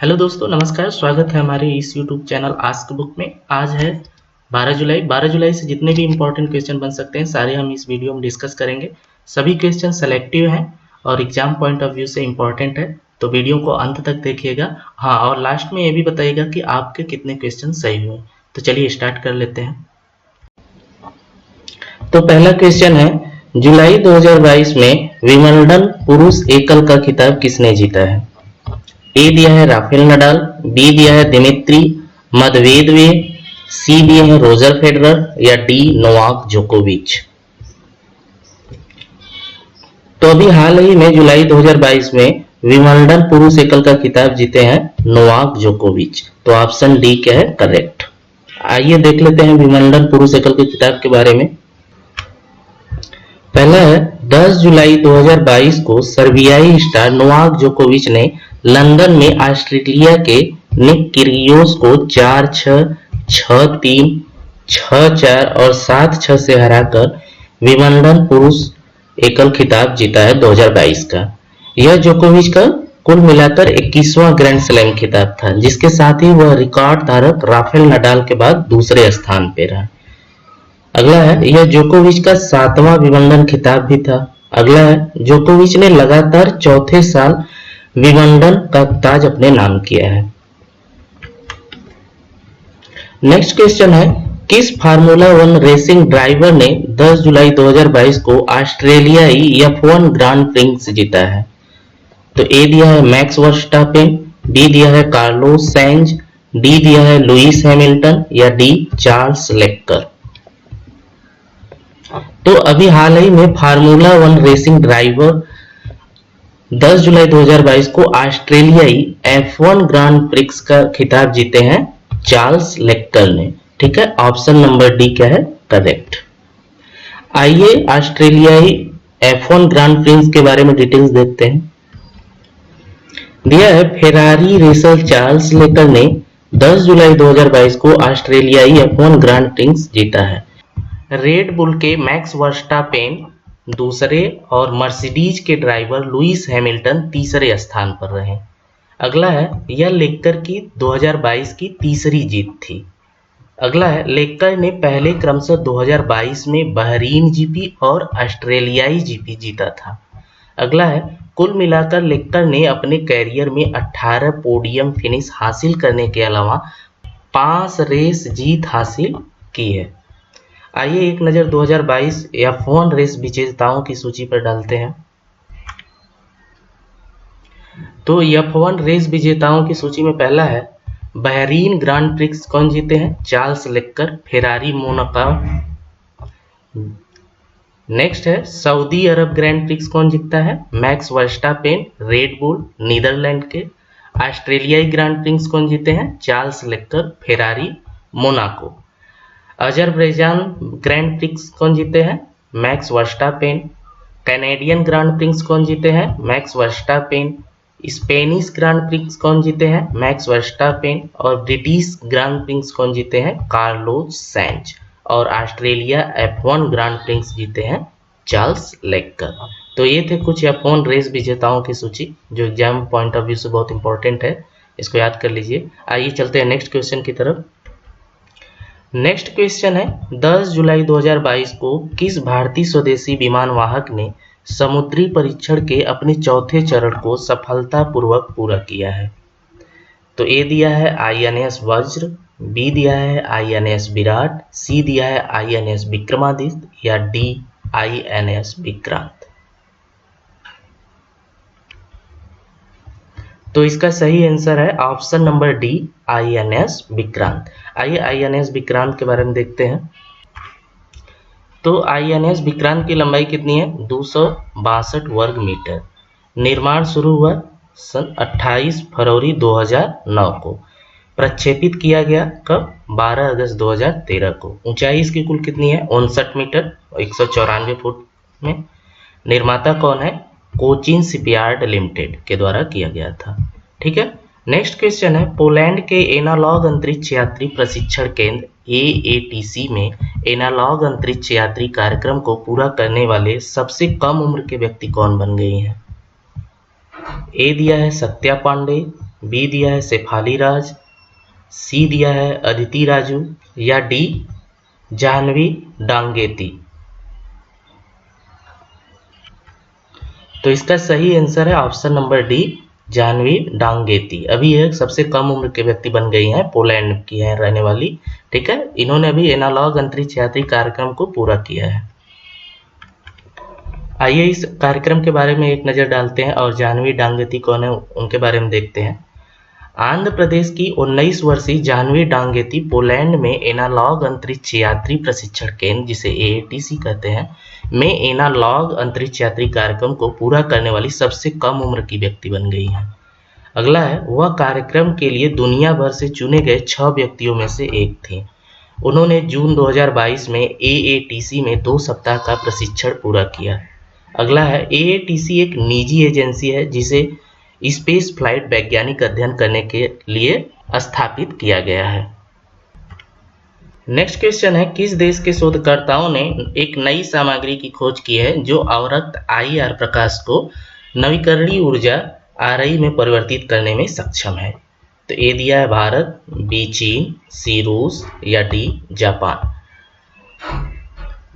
Hello दोस्तों, नमस्कार। स्वागत है हमारे इस यूट्यूब चैनल आस्क बुक में। आज है 12 जुलाई। 12 जुलाई से जितने भी इम्पोर्टेंट क्वेश्चन बन सकते हैं सारे हम इस वीडियो में डिस्कस करेंगे। सभी क्वेश्चन सेलेक्टिव हैं और एग्जाम पॉइंट ऑफ व्यू से इम्पोर्टेंट है, तो वीडियो को अंत तक देखिएगा। हाँ, और लास्ट में ये भी बताइएगा कि आपके कितने क्वेश्चन सही हुए। तो चलिए स्टार्ट कर लेते हैं। तो पहला क्वेश्चन है, जुलाई 2022 में विंबलडन पुरुष एकल का खिताब किसने जीता है? ए दिया है राफेल नडाल, बी दिया है दिमित्री मेदवेदेव, सी दिया है रोजर फेडरर या डी नोवाक जोकोविच। तो अभी हाल ही में जुलाई 2022 में विंबलडन पुरुष एकल का खिताब जीते हैं नोवाक जोकोविच। तो ऑप्शन डी क्या है करेक्ट। आइए देख लेते हैं विंबलडन पुरुष एकल के खिताब के बारे में। पहला है, 10 जुलाई 2022 को सर्बियाई स्टार नोवाक जोकोविच ने लंदन में ऑस्ट्रेलिया के निक किर्गियोस को 4-6, 6-3, 6-4 और 7-6 से हराकर विंबलडन पुरुष एकल खिताब जीता है 2022 का। यह जोकोविच का कुल मिलाकर 21वां ग्रैंड स्लैम खिताब था, जिसके साथ ही वह रिकॉर्ड धारक राफेल नडाल के बाद दूसरे स्थान पे रहा। अगला है, यह जोकोविच का 7वां विंबलडन खिताब भी था। अगला है, जोकोविच ने लगातार चौथे साल विंबलडन का ताज अपने नाम किया है। नेक्स्ट क्वेश्चन है, किस फार्मूला 1 रेसिंग ड्राइवर ने 10 जुलाई 2022 को ऑस्ट्रेलियाई F1 ग्रांड प्रिक्स जीता है? तो ए दिया है मैक्स वर्स्टापेन, बी दिया है कार्लोस सैंज, डी दिया है लुइस हैमिल्टन या डी चार्ल्स लेक्लर। तो अभी हाल ही में फार्मूला 1 रेसिंग ड्राइवर 10 जुलाई 2022 को ऑस्ट्रेलियाई F1 ग्रांड प्रिक्स का खिताब जीते हैं चार्ल्स लेक्लर ने। ठीक है, ऑप्शन नंबर डी क्या है करेक्ट। आइए ऑस्ट्रेलियाई F1 ग्रांड प्रिक्स के बारे में डिटेल्स देखते हैं। दिया है, फेरारी रेसर चार्ल्स लेक्लर ने 10 जुलाई 2022 को ऑस्ट्रेलियाई F1 ग्रांड प्रिक्स जीता है। रेड बुल के मैक्स वर्स्टापेन दूसरे और मर्सिडीज के ड्राइवर लुइस हैमिल्टन तीसरे स्थान पर रहे। अगला है, यह लेक्लर की 2022 की तीसरी जीत थी। अगला है, लेक्लर ने पहले क्रमशः 2022 में बहरीन जीपी और ऑस्ट्रेलियाई जीपी जीता था। अगला है, कुल मिलाकर लेक्लर ने अपने कैरियर में 18 पोडियम फिनिश हासिल करने के अलावा 5 रेस जीत हासिल की है। आइए एक नज़र 2022 F1 रेस विजेताओं की सूची पर डालते हैं। तो F1 रेस विजेताओं की सूची में पहला है, बहरीन ग्रांड प्रिक्स कौन जीते हैं? Charles Leclerc, Ferrari Monaco. Next है, सऊदी अरब ग्रैंड प्रिक्स कौन जीतता है? Max Verstappen, Red Bull, Netherland के। ऑस्ट्रेलियाई ग्रांड प्रिक्स कौन जीते हैं? Charles Leclerc, Ferrari Monaco. Azerbaijan grand prix कौन जीते हैं? Max Verstappen. Canadian grand prix कौन जीते हैं? Max Verstappen. Spanish grand prix कौन जीते हैं? Max Verstappen. और ब्रिटिश ग्रांड प्रिक्स कौन जीते हैं? Carlos Sainz. और ऑस्ट्रेलिया F1 ग्रांड प्रिक्स जीते हैं चार्ल्स लेक्लर। तो ये थे कुछ F1 रेस विजेताओं की सूची, जो एग्जाम पॉइंट ऑफ व्यू से बहुत इंपॉर्टेंट है, इसको याद कर लीजिए। आइए चलते हैं नेक्स्ट क्वेश्चन की तरफ। नेक्स्ट क्वेश्चन है, 10 जुलाई 2022 को किस भारतीय स्वदेशी विमान वाहक ने समुद्री परीक्षण के अपने चौथे चरण को सफलतापूर्वक पूरा किया है? तो ए दिया है INS वज्र, बी दिया है INS विराट, सी दिया है INS विक्रमादित्य या डी INS विक्रांत। तो इसका सही आंसर है option number D INS Vikrant. आइए INS विक्रांत के बारे में देखते हैं। तो INS विक्रांत की लंबाई कितनी है? 262 वर्ग मीटर। निर्माण शुरू हुआ सन 28 फरवरी 2009 को। प्रक्षेपित किया गया कब? 12 अगस्त 2013 को। ऊंचाई इसकी कुल कितनी है? 59 मीटर, 194 फुट में। निर्माता कौन है? कोचिन शिपयार्ड लिमिटेड के द्वारा किया गया था। ठीक है, नेक्स्ट क्वेश्चन है, पोलैंड के एनालॉग अंतरिक्ष यात्री प्रशिक्षण केंद्र AATC में एनालॉग अंतरिक्ष यात्री कार्यक्रम को पूरा करने वाले सबसे कम उम्र के व्यक्ति कौन बन गए हैं? ए दिया है सत्या पांडे, बी दिया है शेफाली राज, सी दिया है अदिति राजू, या डी जाह्नवी डांगेती। तो इसका सही आंसर है ऑप्शन नंबर डी, जाह्नवी डांगेती। अभी यह सबसे कम उम्र के व्यक्ति बन गई हैं, पोलैंड की है रहने वाली। ठीक है, इन्होंने अभी एनालॉग अंतरिक्ष यात्री कार्यक्रम को पूरा किया है। आइए इस कार्यक्रम के बारे में एक नजर डालते हैं और जाह्नवी डांगेती कौन है उनके बारे में देखते हैं। आंध्र प्रदेश की 19 वर्षीय जाह्नवी डांगेती पोलैंड में एनालॉग अंतरिक्ष यात्री प्रशिक्षण केंद्र, जिसे AATC कहते हैं, में एनालॉग अंतरिक्ष यात्री कार्यक्रम को पूरा करने वाली सबसे कम उम्र की व्यक्ति बन गई है। अगला है, वह कार्यक्रम के लिए दुनिया भर से चुने गए 6 व्यक्तियों में से एक थी। उन्होंने जून 2022 में AATC में 2 सप्ताह का प्रशिक्षण पूरा किया। अगला है, AATC एक निजी एजेंसी है जिसे स्पेस फ्लाइट वैज्ञानिक अध्ययन करने के लिए स्थापित किया गया है। नेक्स्ट क्वेश्चन है, किस देश के शोधकर्ताओं ने एक नई सामग्री की खोज की है जो अवरक्त IR प्रकाश को नवीकरणीय ऊर्जा RI में परिवर्तित करने में सक्षम है? तो ए दिया है भारत, बी चीन, सी रूस, या डी जापान।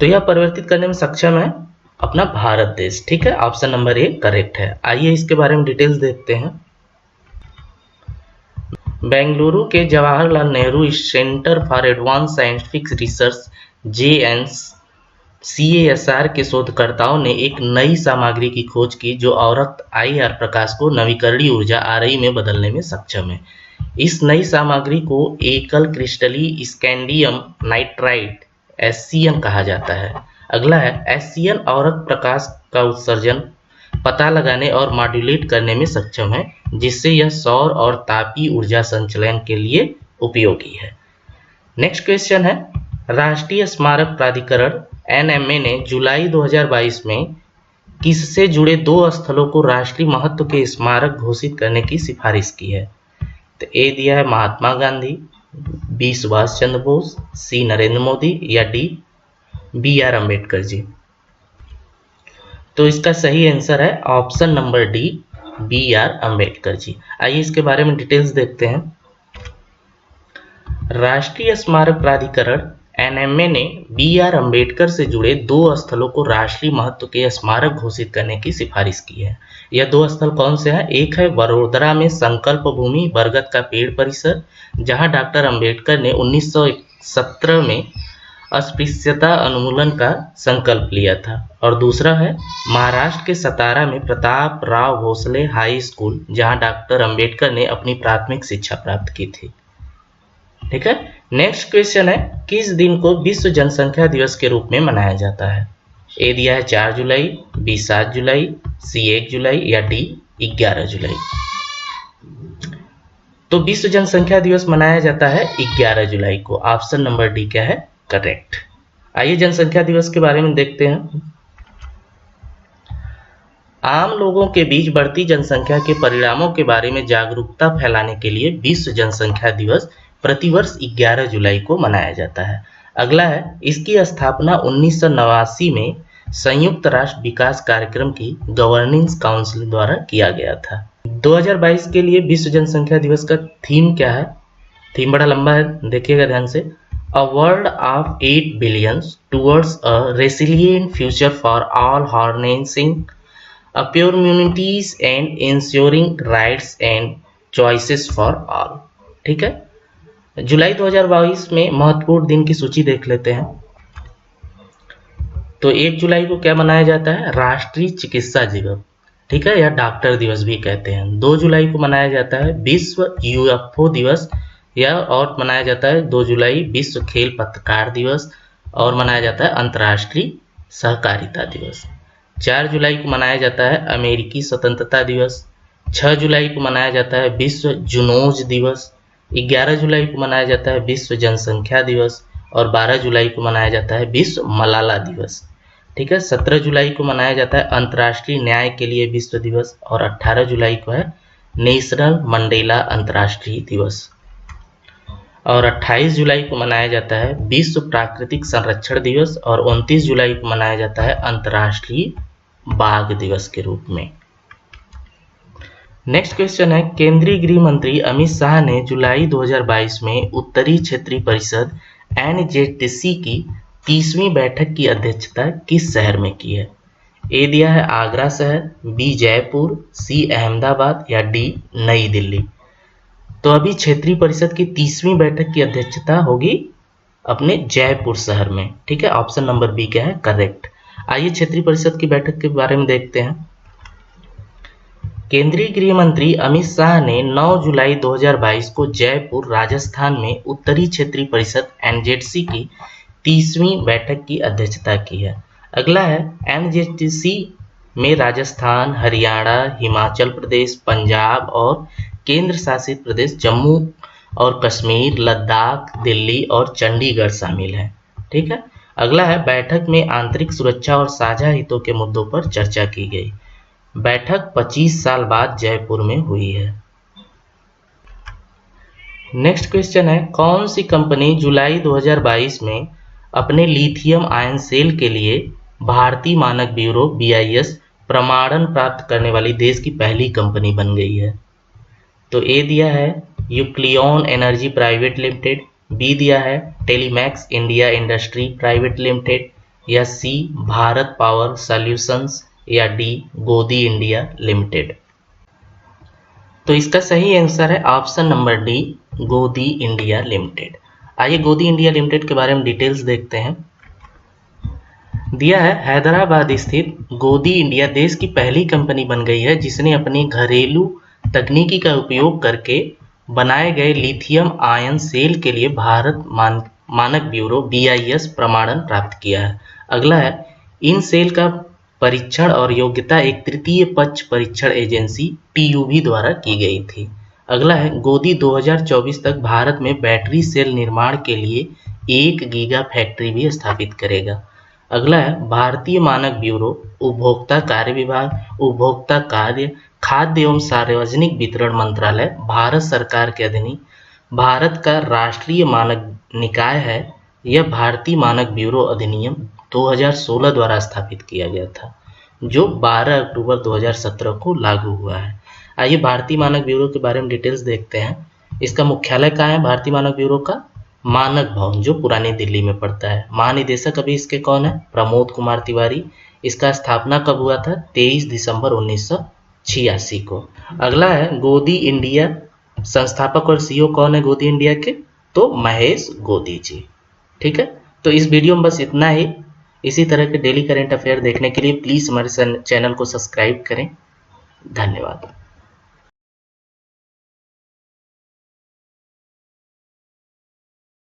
तो यह परिवर्तित करने में सक्षम है अपना भारत देश। ठीक है, ऑप्शन नंबर ए करेक्ट है। आइए इसके बारे में डिटेल्स देखते हैं। बेंगलुरु के Jawaharlal Nehru centre for advance scientific research JNCASR के शोधकर्ताओं ने एक नई सामग्री की खोज की जो अवरक्त IR प्रकाश को नवीकरणीय ऊर्जा RI में बदलने में सक्षम है। इस नई सामग्री को एकल क्रिस्टलीय स्कैंडियम नाइट्राइड SCN कहा जाता है। अगला है, SCN अवरक्त प्रकाश का उत्सर्जन पता लगाने और मॉड्यूलेट करने में सक्षम है, जिससे यह सौर और तापीय ऊर्जा संचलन के लिए उपयोगी है। नेक्स्ट क्वेश्चन है, राष्ट्रीय स्मारक प्राधिकरण NMA ने जुलाई 2022 में किससे जुड़े 2 स्थलों को राष्ट्रीय महत्व के स्मारक घोषित करने की सिफारिश की है? तो ए दिया है महात्मा गांधी, बी सुभाष चंद्र बोस, सी नरेंद्र मोदी, या डी BR अम्बेडकर जी। तो इसका सही आंसर है option number D, BR Ambedkar ji. आइए इसके बारे में डिटेल्स देखते हैं। राष्ट्रीय स्मारक प्राधिकरण NMA ने BR अम्बेडकर से जुड़े 2 स्थलों को राष्ट्रीय महत्व के स्मारक घोषित करने की सिफारिश की है। यह 2 स्थल कौन से हैं? एक है वडोदरा में संकल्प भूमि बरगद का पेड़ परिसर, जहां डॉक्टर अम्बेडकर ने 1917 में अस्पृश्यता उन्मूलन का संकल्प लिया था। और दूसरा है महाराष्ट्र के सतारा में प्रताप राव भोसले हाई स्कूल, जहां डॉक्टर अम्बेडकर ने अपनी प्राथमिक शिक्षा प्राप्त की थी। ठीक है, नेक्स्ट क्वेश्चन है, किस दिन को विश्व जनसंख्या दिवस के रूप में मनाया जाता है? ए दिया है 4 जुलाई, बी 7 जुलाई, सी 1 जुलाई, या डी 11 जुलाई। तो विश्व जनसंख्या दिवस मनाया जाता है 11 जुलाई को। ऑप्शन नंबर डी क्या है? करेक्ट। आइए जनसंख्या दिवस के बारे में देखते हैं। आम लोगों के बीच बढ़ती जनसंख्या के परिणामों के बारे में जागरूकता फैलाने के लिए विश्व जनसंख्या दिवस प्रतिवर्ष 11 जुलाई को मनाया जाता है। अगला है, इसकी स्थापना 1989 में संयुक्त राष्ट्र विकास कार्यक्रम की गवर्निंग काउंसिल द्वारा किया गया था। 2022 के लिए विश्व जनसंख्या दिवस का थीम क्या है? थीम बड़ा लंबा है, देखिएगा ध्यान से। A world of 8 billion towards a resilient future for all, harnessing opportunities and ensuring rights and choices for all। ठीक है, जुलाई 2022 में महत्वपूर्ण दिन की सूची देख लेते हैं। तो 1 जुलाई को क्या मनाया जाता है? राष्ट्रीय चिकित्सा दिवस, ठीक है, या डॉक्टर दिवस भी कहते हैं। 2 जुलाई को मनाया जाता है विश्व UFO दिवस, या और मनाया जाता है 2 जुलाई विश्व खेल पत्रकार दिवस, और मनाया जाता है अंतर्राष्ट्रीय सहकारिता दिवस। 4 जुलाई को मनाया जाता है अमेरिकी स्वतंत्रता दिवस। 6 जुलाई को मनाया जाता है विश्व जूनोज दिवस। 11 जुलाई को मनाया जाता है विश्व जनसंख्या दिवस, और 12 जुलाई को मनाया जाता है विश्व मलाला दिवस। ठीक है, 17 जुलाई को मनाया जाता है अंतर्राष्ट्रीय न्याय के लिए विश्व दिवस, और 18 जुलाई को है नेशनल मंडेला अंतर्राष्ट्रीय दिवस, और 28 जुलाई को मनाया जाता है विश्व प्राकृतिक संरक्षण दिवस, और 29 जुलाई को मनाया जाता है अंतर्राष्ट्रीय बाघ दिवस के रूप में। नेक्स्ट क्वेश्चन है, केंद्रीय गृह मंत्री अमित शाह ने जुलाई 2022 में उत्तरी क्षेत्रीय परिषद NZTC की 30वीं बैठक की अध्यक्षता किस शहर में की है? ए दिया है आगरा शहर, बी जयपुर, सी अहमदाबाद या डी नई दिल्ली। तो अभी क्षेत्रीय परिषद की 30वीं बैठक की अध्यक्षता होगी अपने जयपुर शहर में। ठीक है, ऑप्शन नंबर बी क्या है करेक्ट। आइए क्षेत्रीय परिषद की बैठक के बारे में देखते हैं। केंद्रीय गृह मंत्री अमित शाह ने 9 जुलाई 2022 को जयपुर राजस्थान में उत्तरी क्षेत्रीय परिषद NZTC की 30वीं बैठक की अध्यक्षता की है। अगला है, NZTC में राजस्थान, हरियाणा, हिमाचल प्रदेश, पंजाब और केंद्र शासित प्रदेश जम्मू और कश्मीर, लद्दाख, दिल्ली और चंडीगढ़ शामिल हैं। ठीक है, अगला है, बैठक में आंतरिक सुरक्षा और साझा हितों के मुद्दों पर चर्चा की गई। बैठक 25 साल बाद जयपुर में हुई है। नेक्स्ट क्वेश्चन है, कौन सी कंपनी जुलाई 2022 में अपने लिथियम आयन सेल के लिए भारतीय मानक ब्यूरो BIS प्रमाणन प्राप्त करने वाली देश की पहली कंपनी बन गई है? तो ए दिया है यूक्लियन एनर्जी प्राइवेट लिमिटेड, बी दिया है टेलीमैक्स इंडिया इंडस्ट्री प्राइवेट लिमिटेड या सी भारत पावर सॉल्यूशंस या डी गोदी इंडिया लिमिटेड। तो इसका सही आंसर है ऑप्शन नंबर डी गोदी इंडिया लिमिटेड। आइए गोदी इंडिया लिमिटेड के बारे में डिटेल्स देखते हैं। दिया है हैदराबाद स्थित गोदी इंडिया देश की पहली कंपनी बन गई है जिसने अपनी घरेलू तकनीकी का उपयोग करके बनाए गए लिथियम आयन सेल के लिए भारत मानक ब्यूरो BIS प्रमाणन प्राप्त किया है। अगला है, इन सेल का परीक्षण और योग्यता एक तृतीय पक्ष परीक्षण एजेंसी TUV द्वारा की गई थी। अगला है, गोदी 2024 तक भारत में बैटरी सेल निर्माण के लिए 1 गीगा फैक्ट्री भी स्थापित करेगा। अगला है, भारतीय मानक ब्यूरो, उपभोक्ता कार्य विभाग, उपभोक्ता कार्य, खाद्य एवं सार्वजनिक वितरण मंत्रालय भारत सरकार के अधीन भारत का राष्ट्रीय मानक निकाय है। यह भारतीय मानक ब्यूरो अधिनियम 2016 द्वारा स्थापित किया गया था जो 12 अक्टूबर 2017 को लागू हुआ है। आइए भारतीय मानक ब्यूरो के बारे में डिटेल्स देखते हैं। इसका मुख्यालय कहाँ है भारतीय मानक ब्यूरो का? मानक भवन जो पुरानी दिल्ली में पड़ता है। महानिदेशक अभी इसके कौन है? प्रमोद कुमार तिवारी। इसका स्थापना कब हुआ था? 23 दिसंबर 1986 को। अगला है, गोदी इंडिया संस्थापक और CEO कौन है गोदी इंडिया के? तो महेश गोदी जी। ठीक है, तो इस वीडियो में बस इतना ही। इसी तरह के डेली करंट अफेयर देखने के लिए प्लीज हमारे चैनल को सब्सक्राइब करें। धन्यवाद।